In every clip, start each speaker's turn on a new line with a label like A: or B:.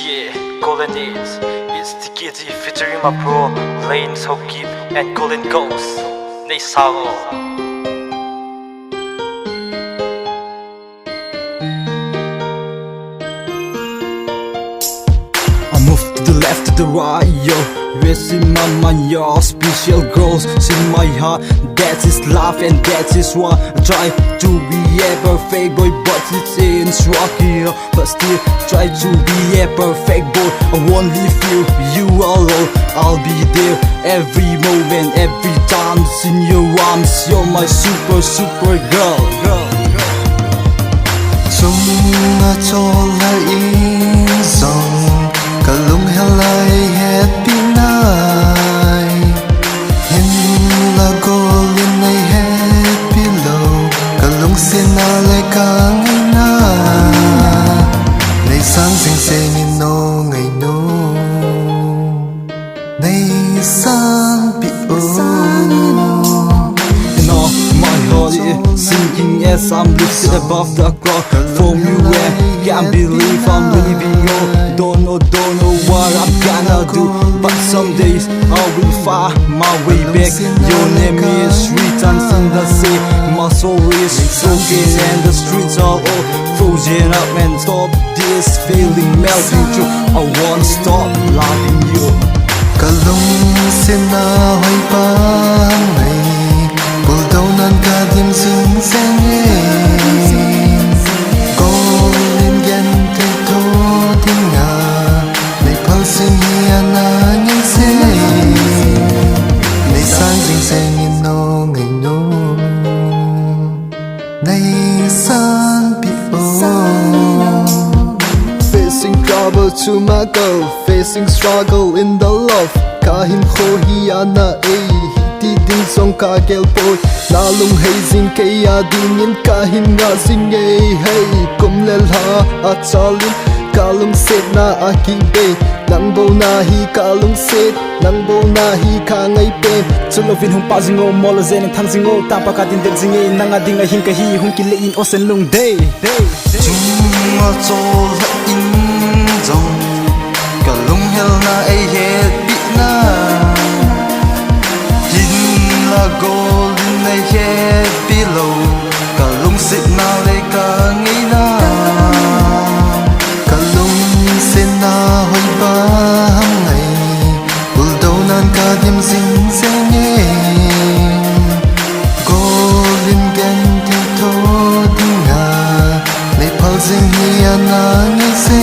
A: Yeah, Golden Days. It's TKT featuring my pro Lane Sokip and Golden Ghost. They solo.
B: I move to the left, to the right, yo. Rest in my mind, your special girls in my heart. That is life and that is what I try to be a perfect boy, but it's rocky, but still try to be a perfect boy. I won't leave you alone. I'll be there every moment, every time. It's in your arms, you're my super girl.
C: Summa chola in song kalung helai happy night hin la golden I happy low kalung sinale kang ina nei sang sing sing in no ngai no nei sang pi o
B: Sinking as I'm lifted above the clock. From you where can't believe I'm leaving you. Don't know what I'm gonna do, but some days I will find my way back. Your name is written in the sea. My soul is broken and the streets are all frozen up. And stop this feeling melting through. I won't stop loving you.
C: Kalung sina hoy pa ngay Buldonan kadim sing senge Golden gen te to tinga May pulsing hiya na ngay se May sang sing senge no ngay no Nay sang pi o
B: Facing trouble to my girl, facing struggle in the love. Kahim kho hiya na hiti din song ka gel boy. Lalong hazing kaya dingin kahim nga sing hey. Kum lel ha at salin kalung set na aking bay. Nang bo na hi kalung set, nang bo na hi ka ngay pen. Chulovin hong pazing o mola zen ang tang o tapa ka din del zingay nang ading ahing kahi hong kilein o sen lung day.
C: Chuma chola in zong kalung hel na ay het pi na hin la golden ay het below kalung sit na le ka ngay na kalung sin na hoy ba ngay buldonan ka dim sing sing golden gen te to dinga may pulsing hiya na ngay se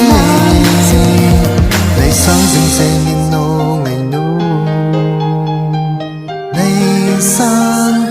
C: nay sang sing sing in no ngay no nay sang